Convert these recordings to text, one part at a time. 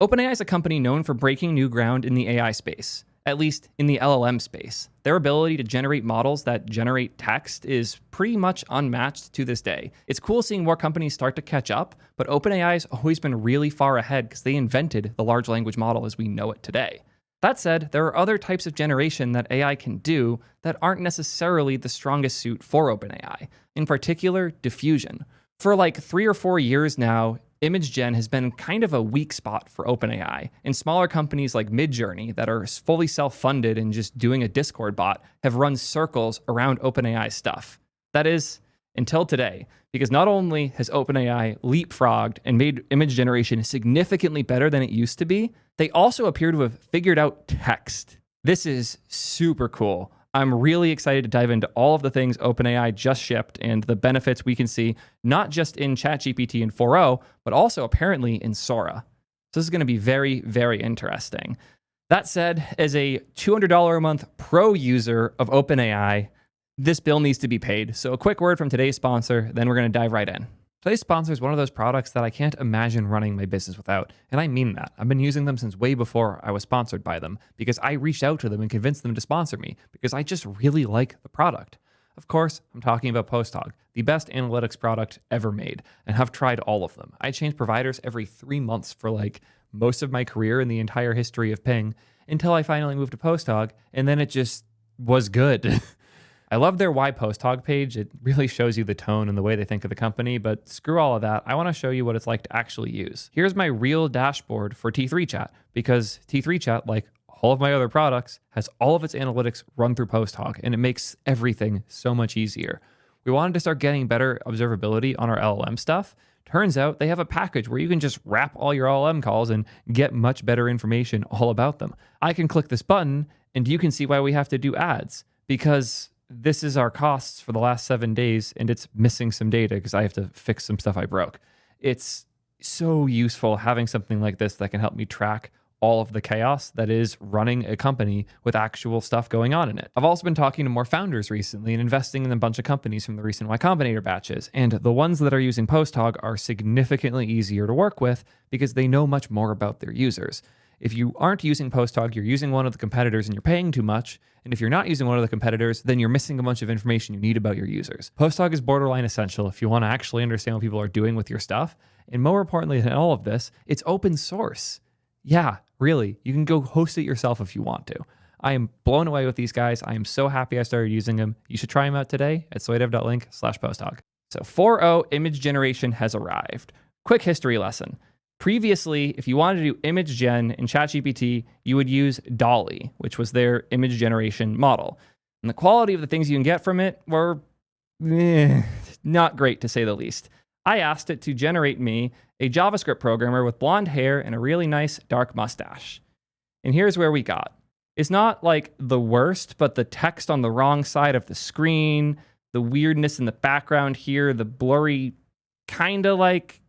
OpenAI is a company known for breaking new ground in the AI space, at least in the LLM space. Their ability to generate models that generate text is pretty much unmatched to this day. It's cool seeing more companies start to catch up, but OpenAI has always been really far ahead because they invented the large language model as we know it today. That said, there are other types of generation that AI can do that aren't necessarily the strongest suit for OpenAI, in particular, diffusion. For like 3 or 4 years now, image gen has been kind of a weak spot for OpenAI, and smaller companies like Midjourney that are fully self-funded and just doing a Discord bot have run circles around OpenAI stuff. That is, until today, because not only has OpenAI leapfrogged and made image generation significantly better than it used to be, they also appear to have figured out text. This is super cool. I'm really excited to dive into all of the things OpenAI just shipped and the benefits we can see, not just in ChatGPT and 4.0, but also apparently in Sora. So this is going to be very, very interesting. That said, as a $200 a month pro user of OpenAI, this bill needs to be paid. So a quick word from today's sponsor, then we're going to dive right in. Today's sponsor is one of those products that I can't imagine running my business without, and I mean that. I've been using them since way before I was sponsored by them, because I reached out to them and convinced them to sponsor me, because I just really like the product. Of course, I'm talking about PostHog, the best analytics product ever made, and have tried all of them. I changed providers every 3 months for like most of my career in the entire history of Ping, until I finally moved to PostHog, and then it just was good. I love their Why PostHog page. It really shows you the tone and the way they think of the company, but screw all of that. I want to show you what it's like to actually use. Here's my real dashboard for T3 Chat, because T3 Chat, like all of my other products, has all of its analytics run through PostHog, and it makes everything so much easier. We wanted to start getting better observability on our LLM stuff. Turns out they have a package where you can just wrap all your LLM calls and get much better information all about them. I can click this button, and you can see why we have to do ads, because this is our costs for the last 7 days, and it's missing some data because I have to fix some stuff I broke. It's so useful having something like this that can help me track all of the chaos that is running a company with actual stuff going on in it. I've also been talking to more founders recently and investing in a bunch of companies from the recent Y Combinator batches, and the ones that are using PostHog are significantly easier to work with because they know much more about their users. If you aren't using PostHog, you're using one of the competitors and you're paying too much. And if you're not using one of the competitors, then you're missing a bunch of information you need about your users. PostHog is borderline essential if you want to actually understand what people are doing with your stuff. And more importantly than all of this, it's open source. Yeah, really. You can go host it yourself if you want to. I am blown away with these guys. I am so happy I started using them. You should try them out today at soydev.link/posthog. So 4.0 image generation has arrived. Quick history lesson. Previously, if you wanted to do image gen in ChatGPT, you would use DALL-E, which was their image generation model. And the quality of the things you can get from it were not great, to say the least. I asked it to generate me a JavaScript programmer with blonde hair and a really nice dark mustache. And here's where we got. It's not like the worst, but the text on the wrong side of the screen, the weirdness in the background here, the blurry, kind of like,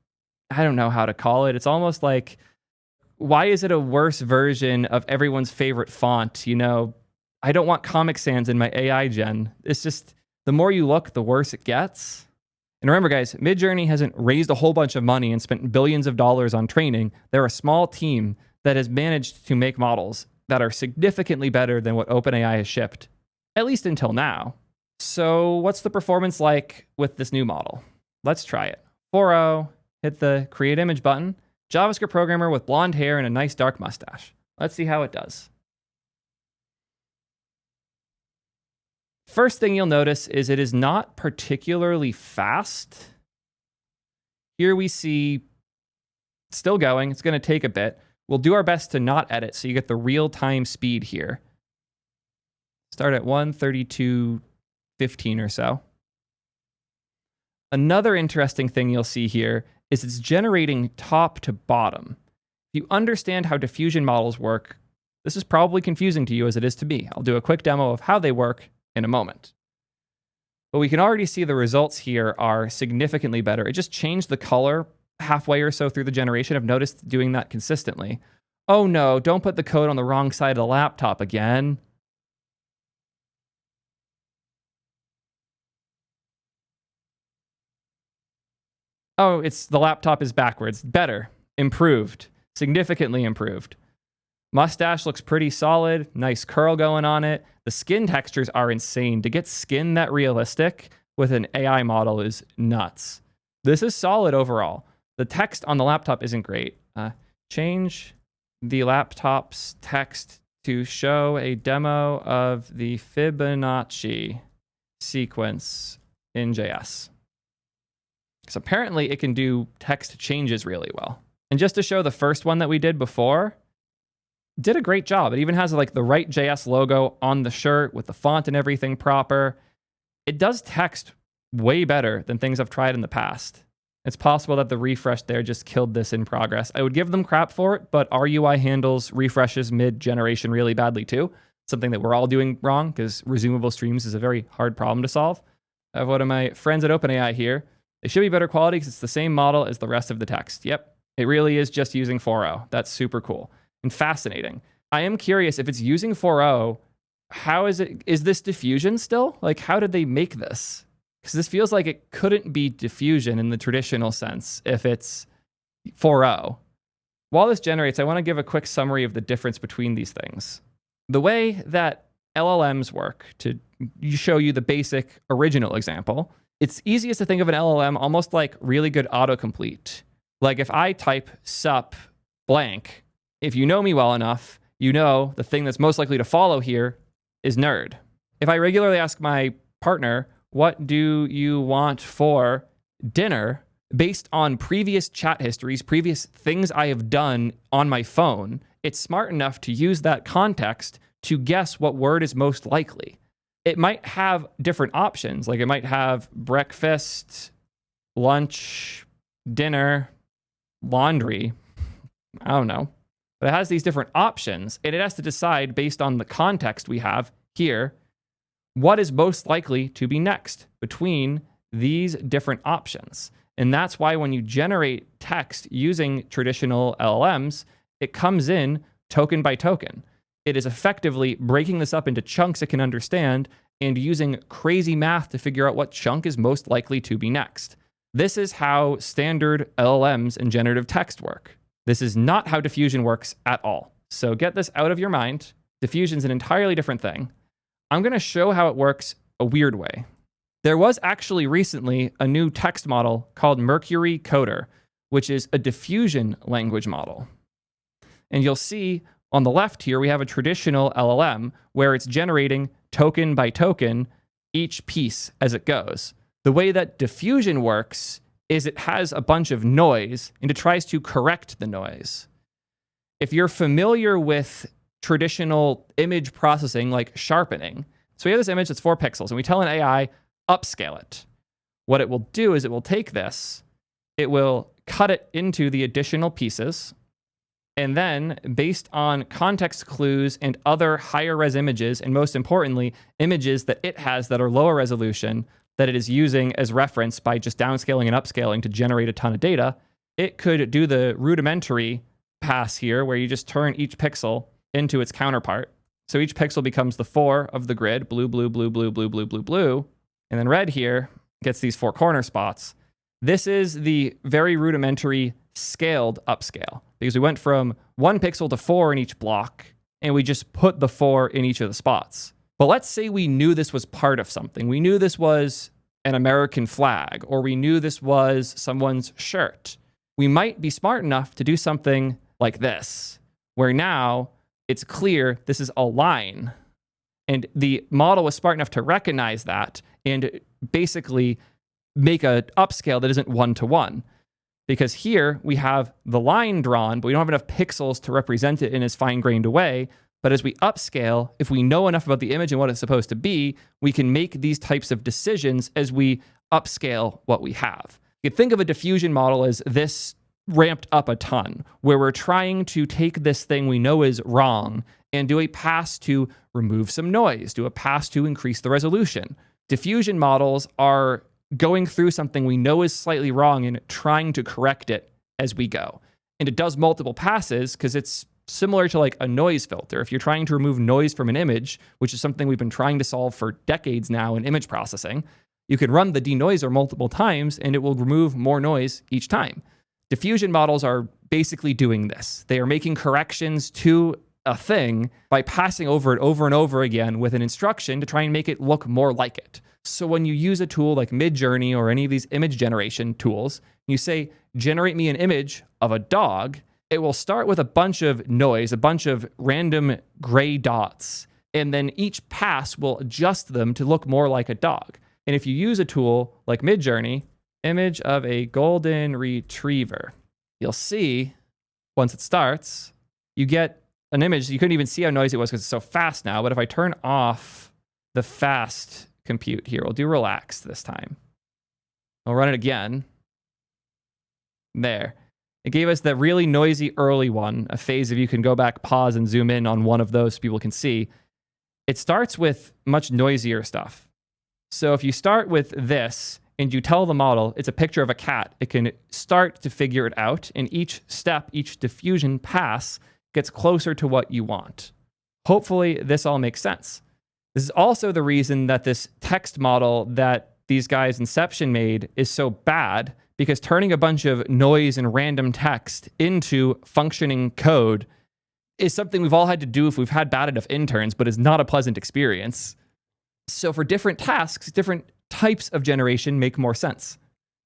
I don't know how to call it. It's almost like, why is it a worse version of everyone's favorite font? You know, I don't want Comic Sans in my AI gen. It's just, the more you look, the worse it gets. And remember, guys, Midjourney hasn't raised a whole bunch of money and spent billions of dollars on training. They're a small team that has managed to make models that are significantly better than what OpenAI has shipped, at least until now. So what's the performance like with this new model? Let's try it. 4.0. Hit the create image button, JavaScript programmer with blonde hair and a nice dark mustache. Let's see how it does. First thing you'll notice is it is not particularly fast. Here we see still going. It's going to take a bit. We'll do our best to not edit so you get the real-time speed here. Start at 1:32:15 or so. Another interesting thing you'll see here is it's generating top to bottom. If you understand how diffusion models work, this is probably confusing to you as it is to me. I'll do a quick demo of how they work in a moment. But we can already see the results here are significantly better. It just changed the color halfway or so through the generation. I've noticed doing that consistently. Oh no, don't put the code on the wrong side of the laptop again. Oh, it's the laptop is backwards. Better. Improved. significantly improved. Mustache looks pretty solid, nice curl going on it. The skin textures are insane. To get skin that realistic with an AI model is nuts. This is solid overall. The text on the laptop isn't great. Change the laptop's text to show a demo of the Fibonacci sequence in JS. So apparently it can do text changes really well. And just to show the first one that we did before, did a great job. It even has like the right JS logo on the shirt with the font and everything proper. It does text way better than things I've tried in the past. It's possible that the refresh there just killed this in progress. I would give them crap for it, but RUI handles refreshes mid-generation really badly too. Something that we're all doing wrong because resumable streams is a very hard problem to solve. I have one of my friends at OpenAI here. They should be better quality because it's the same model as the rest of the text. Yep, it really is just using 4.0. That's super cool and fascinating. I am curious if it's using 4.0, how is this diffusion still? Like, how did they make this? Because this feels like it couldn't be diffusion in the traditional sense if it's 4.0. While this generates, I want to give a quick summary of the difference between these things. The way that LLMs work, to show you the basic original example, it's easiest to think of an LLM almost like really good autocomplete. Like if I type sup blank, if you know me well enough, you know the thing that's most likely to follow here is nerd. If I regularly ask my partner, what do you want for dinner? Based on previous chat histories, previous things I have done on my phone, it's smart enough to use that context to guess what word is most likely. It might have different options, like it might have breakfast, lunch, dinner, laundry. I don't know. But it has these different options, and it has to decide based on the context we have here what is most likely to be next between these different options. And that's why when you generate text using traditional LLMs, it comes in token by token. It is effectively breaking this up into chunks it can understand and using crazy math to figure out what chunk is most likely to be next. This is how standard LLMs and generative text work. This is not how diffusion works at all. So get this out of your mind. Diffusion is an entirely different thing. I'm going to show how it works a weird way. There was actually recently a new text model called Mercury Coder, which is a diffusion language model. And you'll see on the left here, we have a traditional LLM where it's generating token by token each piece as it goes. The way that diffusion works is it has a bunch of noise and it tries to correct the noise. If you're familiar with traditional image processing like sharpening, so we have this image that's 4 pixels and we tell an AI, upscale it. What it will do is it will take this, it will cut it into the additional pieces, and then based on context clues and other higher res images, and most importantly, images that it has that are lower resolution, that it is using as reference by just downscaling and upscaling to generate a ton of data, it could do the rudimentary pass here where you just turn each pixel into its counterpart. So each pixel becomes the 4 of the grid, blue, blue, blue, blue, blue, blue, blue, blue. And then red here gets these 4 corner spots. This is the very rudimentary scaled upscale because we went from 1 pixel to 4 in each block and we just put the 4 in each of the spots. But let's say we knew this was part of something. We knew this was an American flag, or we knew this was someone's shirt. We might be smart enough to do something like this, where now it's clear this is a line. And the model was smart enough to recognize that and basically make an upscale that isn't 1-to-1. Because here we have the line drawn, but we don't have enough pixels to represent it in as fine-grained a way. But as we upscale, if we know enough about the image and what it's supposed to be, we can make these types of decisions as we upscale what we have. You could think of a diffusion model as this ramped up a ton, where we're trying to take this thing we know is wrong and do a pass to remove some noise, do a pass to increase the resolution. Diffusion models are going through something we know is slightly wrong and trying to correct it as we go. And it does multiple passes because it's similar to like a noise filter. If you're trying to remove noise from an image, which is something we've been trying to solve for decades now in image processing, you can run the denoiser multiple times and it will remove more noise each time. Diffusion models are basically doing this. They are making corrections to a thing by passing over it over and over again with an instruction to try and make it look more like it. So when you use a tool like Midjourney or any of these image generation tools, you say, generate me an image of a dog, it will start with a bunch of noise, a bunch of random gray dots, and then each pass will adjust them to look more like a dog. And if you use a tool like Midjourney, image of a golden retriever, you'll see once it starts, you get an image. You couldn't even see how noisy it was because it's so fast now. But if I turn off the fast compute here, we'll do relax this time. I'll run it again. There. It gave us the really noisy early one, a phase if you can go back, pause, and zoom in on one of those so people can see. It starts with much noisier stuff. So if you start with this and you tell the model it's a picture of a cat, it can start to figure it out. And each step, each diffusion pass gets closer to what you want. Hopefully this all makes sense. This is also the reason that this text model that these guys Inception made is so bad, because turning a bunch of noise and random text into functioning code is something we've all had to do if we've had bad enough interns, but is not a pleasant experience. So for different tasks, different types of generation make more sense.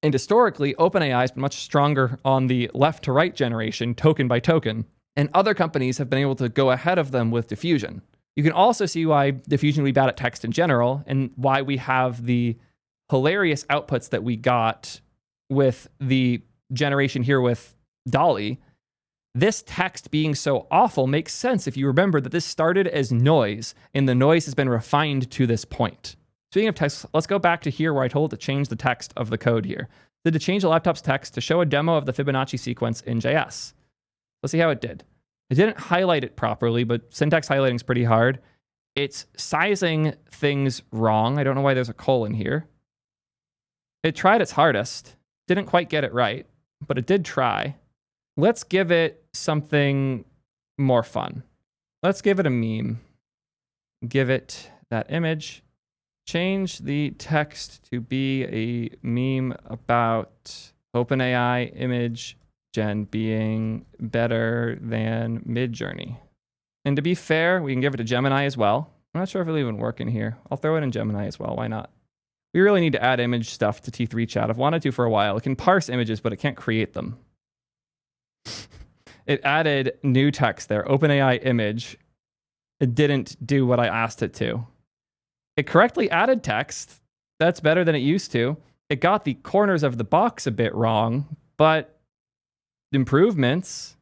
And historically, OpenAI has been much stronger on the left to right generation, token by token, and other companies have been able to go ahead of them with diffusion. You can also see why diffusion would be bad at text in general, and why we have the hilarious outputs that we got with the generation here with DALL-E. This text being so awful makes sense if you remember that this started as noise, and the noise has been refined to this point. Speaking of text, let's go back to here where I told it to change the text of the code here. I did to change the laptop's text to show a demo of the Fibonacci sequence in JS. Let's see how it did. It didn't highlight it properly, but syntax highlighting is pretty hard. It's sizing things wrong. I don't know why there's a colon here. It tried its hardest. Didn't quite get it right, but it did try. Let's give it something more fun. Let's give it a meme. Give it that image. Change the text to be a meme about OpenAI image gen being better than Midjourney. And to be fair, we can give it to Gemini as well. I'm not sure if it'll even work in here. I'll throw it in Gemini as well. Why not? We really need to add image stuff to T3 chat. I've wanted to for a while. It can parse images, but it can't create them. It added new text there, OpenAI image. It didn't do what I asked it to. It correctly added text. That's better than it used to. It got the corners of the box a bit wrong, but improvements.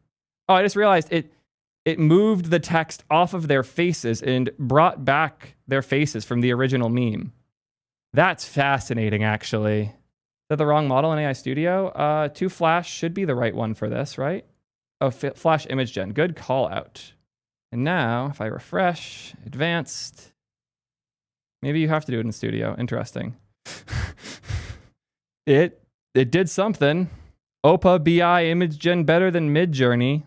Oh, I just realized it moved the text off of their faces and brought back their faces from the original meme. That's fascinating, actually. Is that the wrong model in AI Studio? 2 Flash should be the right one for this, right? Oh, Flash image gen. Good call out. And now, if I refresh, advanced, maybe you have to do it in Studio. Interesting. It did something. OPA BI image gen better than Midjourney.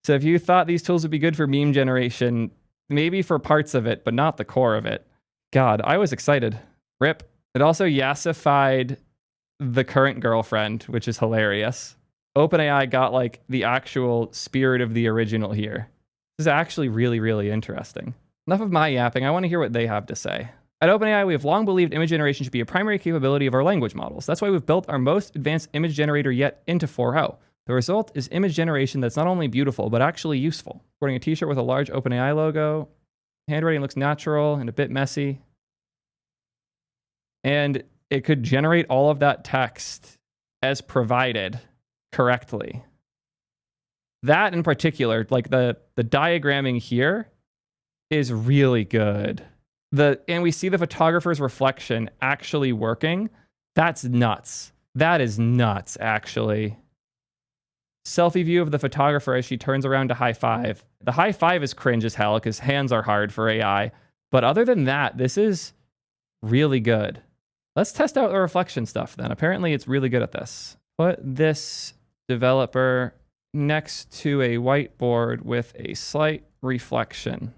So if you thought these tools would be good for meme generation, maybe for parts of it, but not the core of it. God, I was excited. RIP. It also yassified the current girlfriend, which is hilarious. OpenAI got like the actual spirit of the original here. This is actually really, really interesting. Enough of my yapping. I want to hear what they have to say. At OpenAI, we have long believed image generation should be a primary capability of our language models. That's why we've built our most advanced image generator yet into 4.0. The result is image generation that's not only beautiful, but actually useful. Wearing a t-shirt with a large OpenAI logo. Handwriting looks natural and a bit messy. And it could generate all of that text as provided correctly. That in particular, like the diagramming here is really good. And we see the photographer's reflection actually working. That's nuts. That is nuts, actually. Selfie view of the photographer as she turns around to high five. The high five is cringe as hell because hands are hard for AI. But other than that, this is really good. Let's test out the reflection stuff then. Apparently it's really good at this. Put this developer next to a whiteboard with a slight reflection.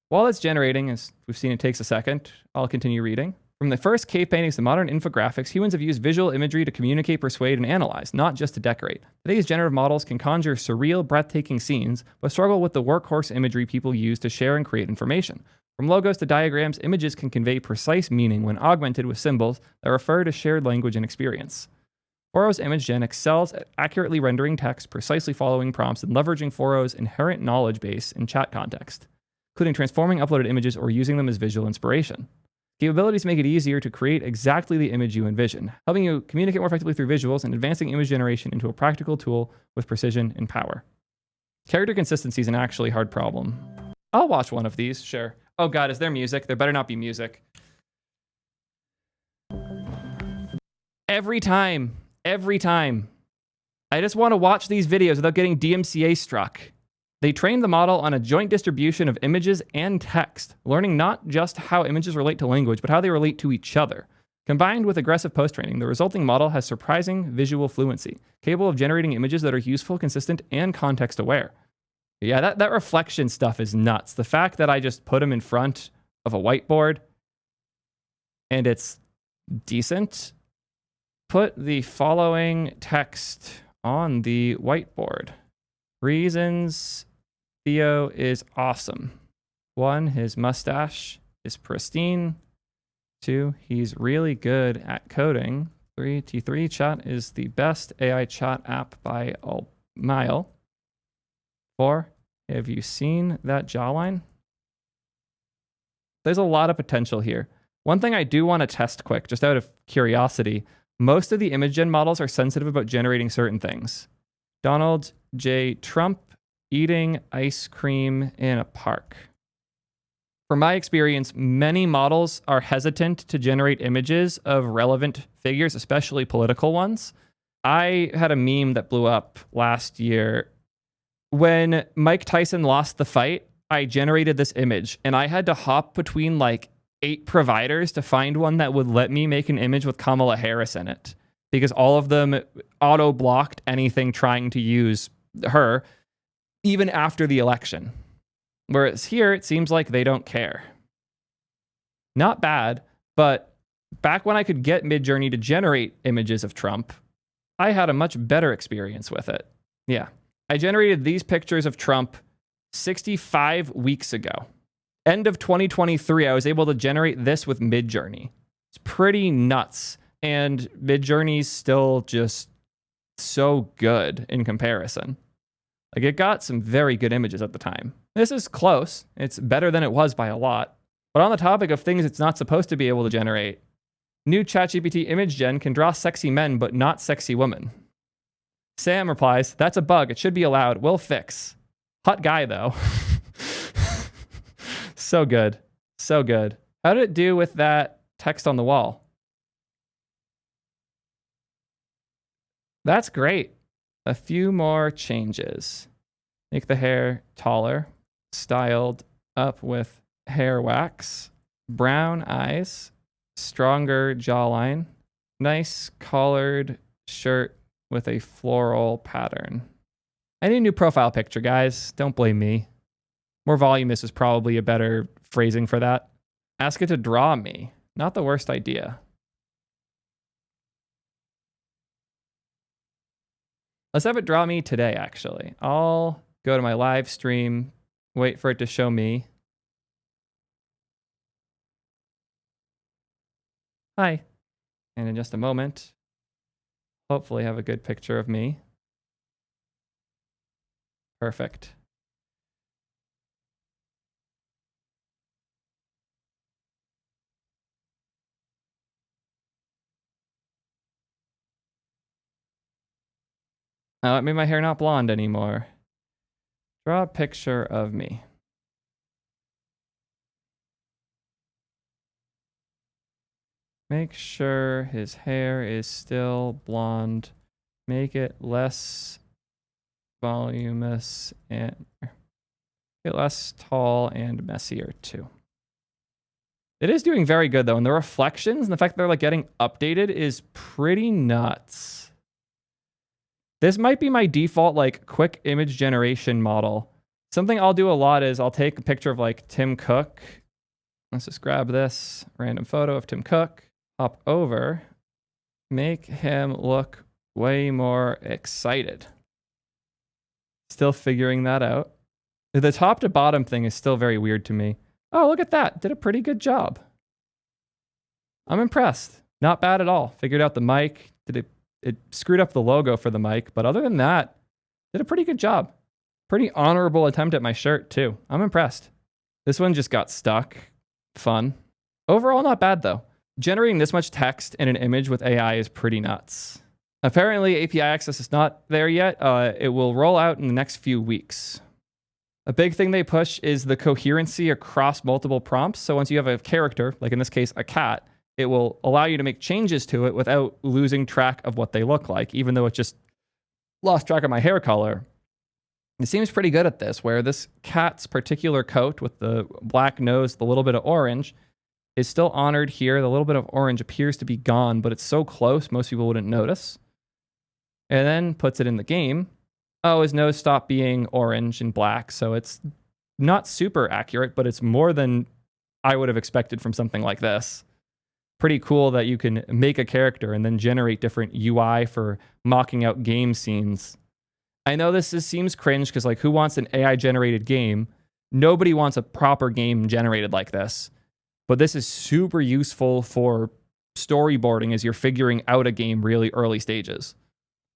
While it's generating, as we've seen, it takes a second. I'll continue reading. From the first cave paintings to modern infographics, humans have used visual imagery to communicate, persuade, and analyze, not just to decorate. Today's generative models can conjure surreal, breathtaking scenes, but struggle with the workhorse imagery people use to share and create information. From logos to diagrams, images can convey precise meaning when augmented with symbols that refer to shared language and experience. Foro's image gen excels at accurately rendering text, precisely following prompts, and leveraging Foro's inherent knowledge base in chat context, including transforming uploaded images or using them as visual inspiration. Capabilities make it easier to create exactly the image you envision, helping you communicate more effectively through visuals and advancing image generation into a practical tool with precision and power. Character consistency is an actually hard problem. I'll watch one of these, sure. Oh god, is there music? There better not be music. Every time. I just want to watch these videos without getting DMCA struck. They trained the model on a joint distribution of images and text, learning not just how images relate to language, but how they relate to each other. Combined with aggressive post-training, the resulting model has surprising visual fluency, capable of generating images that are useful, consistent, and context-aware. Yeah, that reflection stuff is nuts. The fact that I just put them in front of a whiteboard and it's decent. Put the following text on the whiteboard. Reasons Theo is awesome. 1, his mustache is pristine. 2, he's really good at coding. 3, T3 chat is the best AI chat app by a mile. 4, have you seen that jawline? There's a lot of potential here. One thing I do want to test quick, just out of curiosity, most of the image gen models are sensitive about generating certain things. Donald J. Trump eating ice cream in a park. From my experience, many models are hesitant to generate images of relevant figures, especially political ones. I had a meme that blew up last year. When Mike Tyson lost the fight, I generated this image, and I had to hop between like 8 providers to find one that would let me make an image with Kamala Harris in it, because all of them auto-blocked anything trying to use her, even after the election. Whereas here, it seems like they don't care. Not bad, but back when I could get Midjourney to generate images of Trump, I had a much better experience with it. Yeah. I generated these pictures of Trump 65 weeks ago. End of 2023, I was able to generate this with Midjourney. It's pretty nuts. And Midjourney's still just so good in comparison. Like, it got some very good images at the time. This is close. It's better than it was by a lot. But on the topic of things it's not supposed to be able to generate, new ChatGPT image gen can draw sexy men, but not sexy women. Sam replies, that's a bug. It should be allowed. We'll fix. Hot guy, though. So good. So good. How did it do with that text on the wall? That's great. A few more changes. Make the hair taller. Styled up with hair wax. Brown eyes. Stronger jawline. Nice collared shirt with a floral pattern. I need a new profile picture, guys. Don't blame me. More voluminous is probably a better phrasing for that. Ask it to draw me. Not the worst idea. Let's have it draw me today, actually. I'll go to my live stream, wait for it to show me. Hi. And in just a moment, hopefully have a good picture of me. Perfect. Oh, it made my hair not blonde anymore. Draw a picture of me. Make sure his hair is still blonde. Make it less voluminous and less tall and messier too. It is doing very good though, and the reflections and the fact that they're like getting updated is pretty nuts. This might be my default like quick image generation model. Something I'll do a lot is I'll take a picture of like Tim Cook Let's just grab this random photo of Tim Cook, hop over, make him look way more excited. Still figuring that out. The top to bottom thing is still very weird to me. Oh, look at that. Did a pretty good job. I'm impressed. Not bad at all. Figured out the mic. It screwed up the logo for the mic, but other than that, did a pretty good job. Pretty honorable attempt at my shirt too. I'm impressed. This one just got stuck. Fun. Overall, not bad though. Generating this much text in an image with AI is pretty nuts. Apparently, API access is not there yet. It will roll out in the next few weeks. A big thing they push is the coherency across multiple prompts. So once you have a character, like in this case, a cat, it will allow you to make changes to it without losing track of what they look like, even though it just lost track of my hair color. It seems pretty good at this, where this cat's particular coat with the black nose, the little bit of orange, is still honored here. The little bit of orange appears to be gone, but it's so close, most people wouldn't notice. And then puts it in the game. Oh, his nose stopped being orange and black, so it's not super accurate, but it's more than I would have expected from something like this. Pretty cool that you can make a character and then generate different UI for mocking out game scenes. I know this seems cringe because, like, who wants an AI-generated game? Nobody wants a proper game generated like this. But this is super useful for storyboarding as you're figuring out a game really early stages.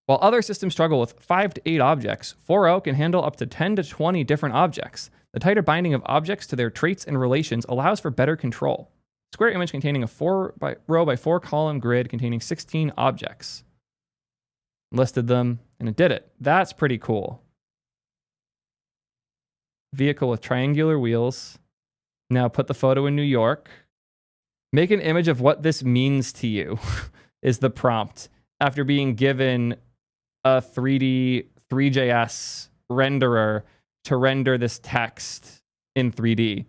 While other systems struggle with 5 to 8 objects, 4o can handle up to 10 to 20 different objects. The tighter binding of objects to their traits and relations allows for better control. Square image containing a 4 row by 4 column grid containing 16 objects. Listed them, and it did it. That's pretty cool. Vehicle with triangular wheels. Now put the photo in New York. Make an image of what this means to you is the prompt after being given a 3D 3JS renderer to render this text in 3D.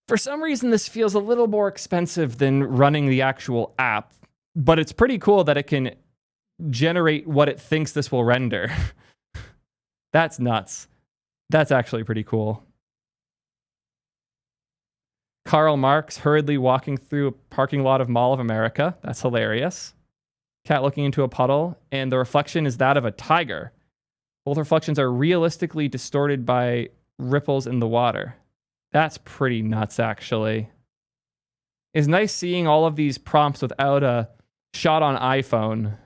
For some reason, this feels a little more expensive than running the actual app, but it's pretty cool that it can generate what it thinks this will render. That's nuts. That's actually pretty cool. Karl Marx hurriedly walking through a parking lot of Mall of America. That's hilarious. Cat looking into a puddle, and the reflection is that of a tiger. Both reflections are realistically distorted by ripples in the water. That's pretty nuts, actually. It's nice seeing all of these prompts without a shot on iPhone,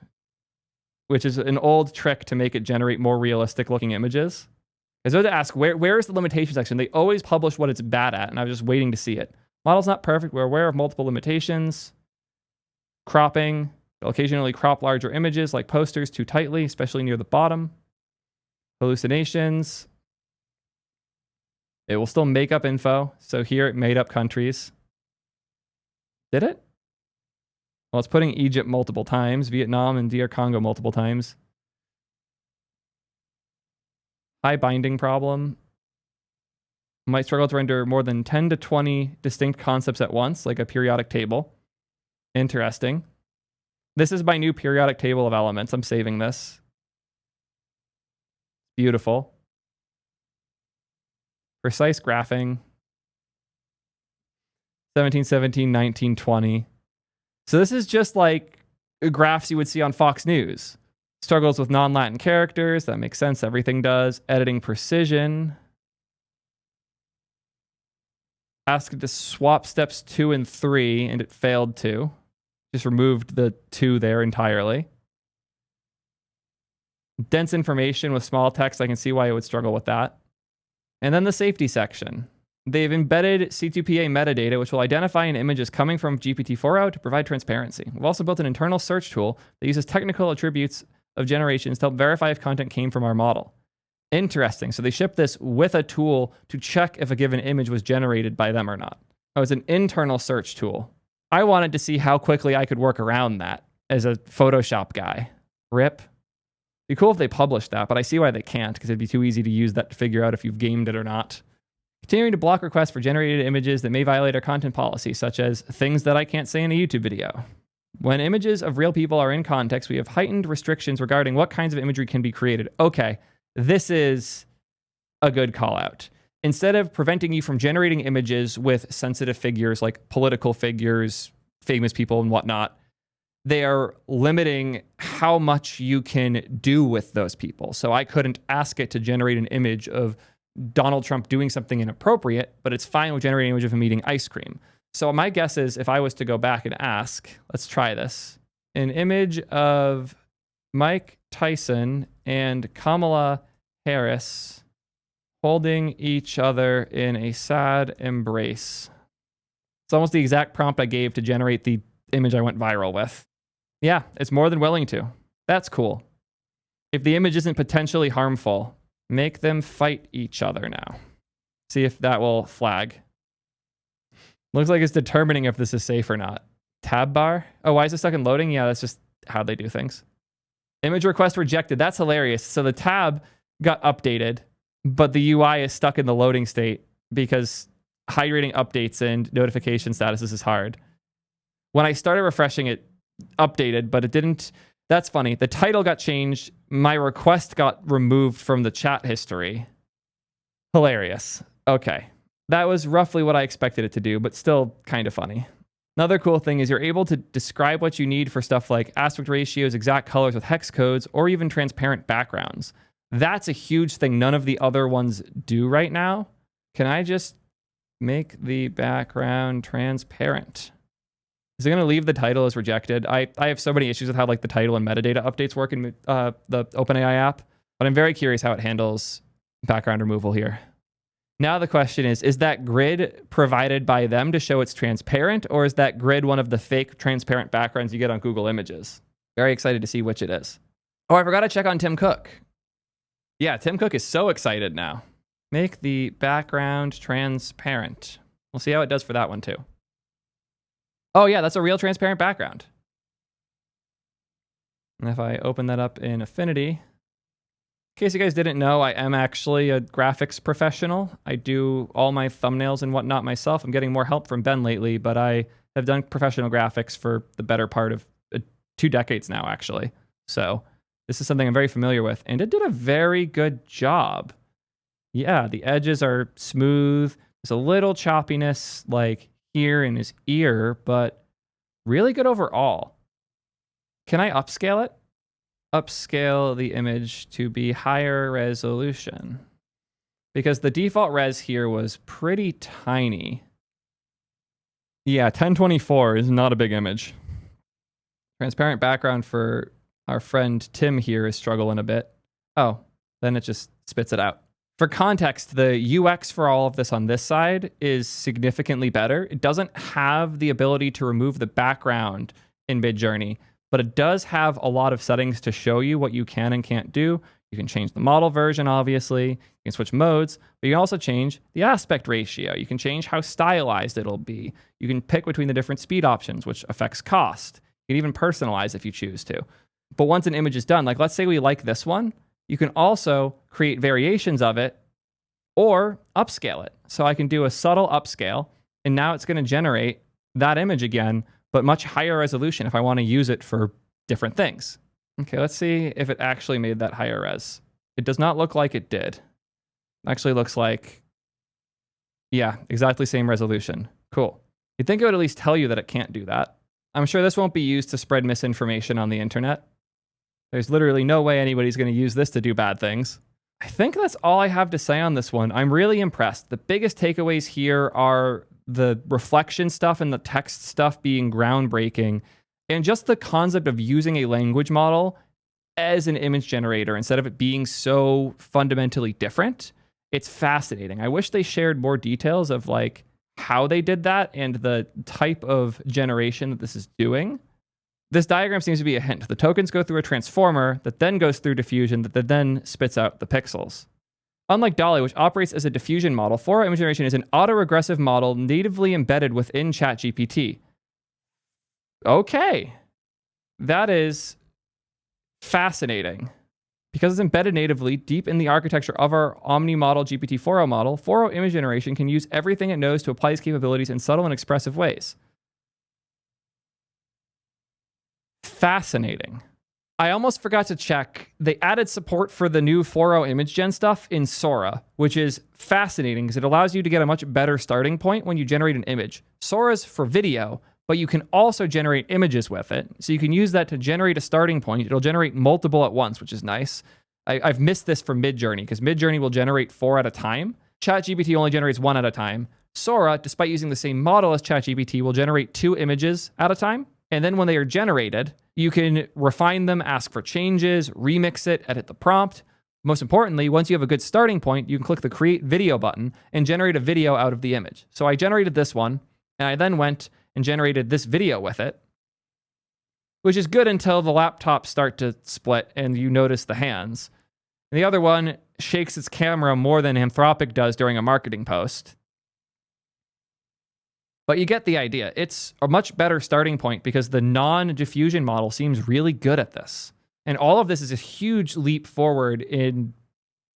which is an old trick to make it generate more realistic looking images. I was about to ask, where is the limitation section? They always publish what it's bad at, and I was just waiting to see it. Model's not perfect. We're aware of multiple limitations. Cropping. They'll occasionally crop larger images like posters too tightly, especially near the bottom. Hallucinations. It will still make up info. So here it made up countries. Did it? Well, it's putting Egypt multiple times, Vietnam and DR Congo multiple times. High binding problem. Might struggle to render more than 10 to 20 distinct concepts at once, like a periodic table. Interesting. This is my new periodic table of elements. I'm saving this. Beautiful. Precise graphing. 1717, 1920. So this is just like graphs you would see on Fox News. Struggles with non-Latin characters. That makes sense. Everything does. Editing precision. Asked it to swap steps 2 and 3, and it failed to. Just removed the 2 there entirely. Dense information with small text. I can see why it would struggle with that. And then the safety section. They've embedded C2PA metadata, which will identify an image as coming from GPT-4o to provide transparency. We've also built an internal search tool that uses technical attributes of generations to help verify if content came from our model. Interesting. So they shipped this with a tool to check if a given image was generated by them or not. Oh, it's an internal search tool. I wanted to see how quickly I could work around that as a Photoshop guy. RIP. Be cool if they published that, but I see why they can't, because it'd be too easy to use that to figure out if you've gamed it or not. Continuing to block requests for generated images that may violate our content policy, such as things that I can't say in a YouTube video. When images of real people are in context, we have heightened restrictions regarding what kinds of imagery can be created. Okay, this is a good call out. instead of preventing you from generating images with sensitive figures like political figures, famous people, and whatnot, they are limiting how much you can do with those people. So I couldn't ask it to generate an image of Donald Trump doing something inappropriate, but it's fine with generating an image of him eating ice cream. So my guess is if I was to go back and ask, let's try this, an image of Mike Tyson and Kamala Harris holding each other in a sad embrace. It's almost the exact prompt I gave to generate the image I went viral with. Yeah, it's more than willing to. That's cool. If the image isn't potentially harmful, make them fight each other now. See if that will flag. Looks like it's determining if this is safe or not. Tab bar? Oh, why is it stuck in loading? Yeah, that's just how they do things. Image request rejected. That's hilarious. So the tab got updated, but the UI is stuck in the loading state because hydrating updates and notification statuses is hard. When I started refreshing, it updated, but it didn't. That's funny. The title got changed. My request got removed from the chat history. Hilarious. Okay. That was roughly what I expected it to do, but still kind of funny. Another cool thing is you're able to describe what you need for stuff like aspect ratios, exact colors with hex codes, or even transparent backgrounds. That's a huge thing none of the other ones do right now. Can I just make the background transparent? Is it going to leave the title as rejected? I have so many issues with how like the title and metadata updates work in the OpenAI app, but I'm very curious how it handles background removal here. Now the question is that grid provided by them to show it's transparent, or is that grid one of the fake transparent backgrounds you get on Google Images? Very excited to see which it is. Oh, I forgot to check on Tim Cook. Yeah, Tim Cook is so excited now. Make the background transparent. We'll see how it does for that one too. Oh yeah, that's a real transparent background. And if I open that up in Affinity, in case you guys didn't know, I am actually a graphics professional. I do all my thumbnails and whatnot myself. I'm getting more help from Ben lately, but I have done professional graphics for the better part of 2 decades now, actually. So this is something I'm very familiar with, and it did a very good job. Yeah, the edges are smooth. There's a little choppiness like here in his ear, but really good overall. Can I upscale it? Upscale the image to be higher resolution, because the default res here was pretty tiny. Yeah, 1024 is not a big image. Transparent background for our friend Tim here is struggling a bit. Oh, then it just spits it out. For context, the UX for all of this on this side is significantly better. It doesn't have the ability to remove the background in Midjourney, but it does have a lot of settings to show you what you can and can't do. You can change the model version, obviously. You can switch modes, but you can also change the aspect ratio. You can change how stylized it'll be. You can pick between the different speed options, which affects cost. You can even personalize if you choose to. But once an image is done, like let's say we like this one, you can also create variations of it or upscale it. So I can do a subtle upscale, and now it's going to generate that image again, but much higher resolution if I want to use it for different things. Okay, let's see if it actually made that higher res. It does not look like it did. It actually looks like, yeah, exactly same resolution. Cool. You'd think it would at least tell you that it can't do that. I'm sure this won't be used to spread misinformation on the internet. There's literally no way anybody's going to use this to do bad things. I think that's all I have to say on this one. I'm really impressed. The biggest takeaways here are the reflection stuff and the text stuff being groundbreaking, and just the concept of using a language model as an image generator instead of it being so fundamentally different. It's fascinating. I wish they shared more details of like how they did that and the type of generation that this is doing. This diagram seems to be a hint. The tokens go through a transformer that then goes through diffusion that then spits out the pixels. Unlike DALL-E, which operates as a diffusion model, Sora image generation is an autoregressive model natively embedded within ChatGPT. Okay. That is fascinating. Because it's embedded natively deep in the architecture of our omni-model GPT-4o model, 4o image generation can use everything it knows to apply these capabilities in subtle and expressive ways. Fascinating. I almost forgot to check. They added support for the new 4.0 image gen stuff in Sora, which is fascinating because it allows you to get a much better starting point when you generate an image. Sora's for video, but you can also generate images with it. So you can use that to generate a starting point. It'll generate multiple at once, which is nice. I've missed this for Midjourney because Midjourney will generate 4 at a time. ChatGPT only generates 1 at a time. Sora, despite using the same model as ChatGPT, will generate 2 images at a time. And then when they are generated, you can refine them, ask for changes, remix it, edit the prompt. Most importantly, once you have a good starting point, you can click the Create Video button and generate a video out of the image. So I generated this one, and I then went and generated this video with it, which is good until the laptops start to split and you notice the hands. And the other one shakes its camera more than Anthropic does during a marketing post. But you get the idea. It's a much better starting point because the non-diffusion model seems really good at this. And all of this is a huge leap forward in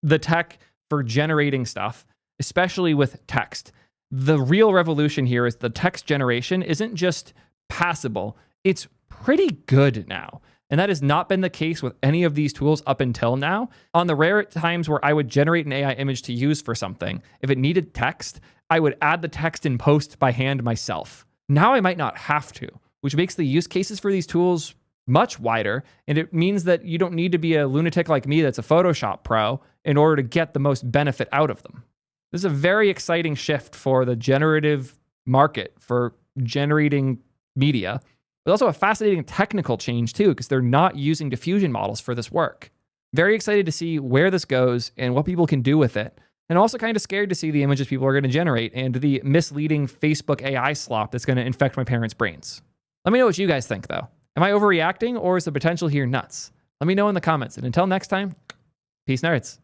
the tech for generating stuff, especially with text. The real revolution here is the text generation isn't just passable, it's pretty good now. And that has not been the case with any of these tools up until now. On the rare times where I would generate an AI image to use for something, if it needed text, I would add the text in post by hand myself. Now I might not have to, which makes the use cases for these tools much wider. And it means that you don't need to be a lunatic like me that's a Photoshop pro in order to get the most benefit out of them. This is a very exciting shift for the generative market for generating media. But also a fascinating technical change too, because they're not using diffusion models for this work. Very excited to see where this goes and what people can do with it. And also kind of scared to see the images people are going to generate and the misleading Facebook AI slop that's going to infect my parents' brains. Let me know what you guys think, though. Am I overreacting, or is the potential here nuts? Let me know in the comments. And until next time, peace, nerds.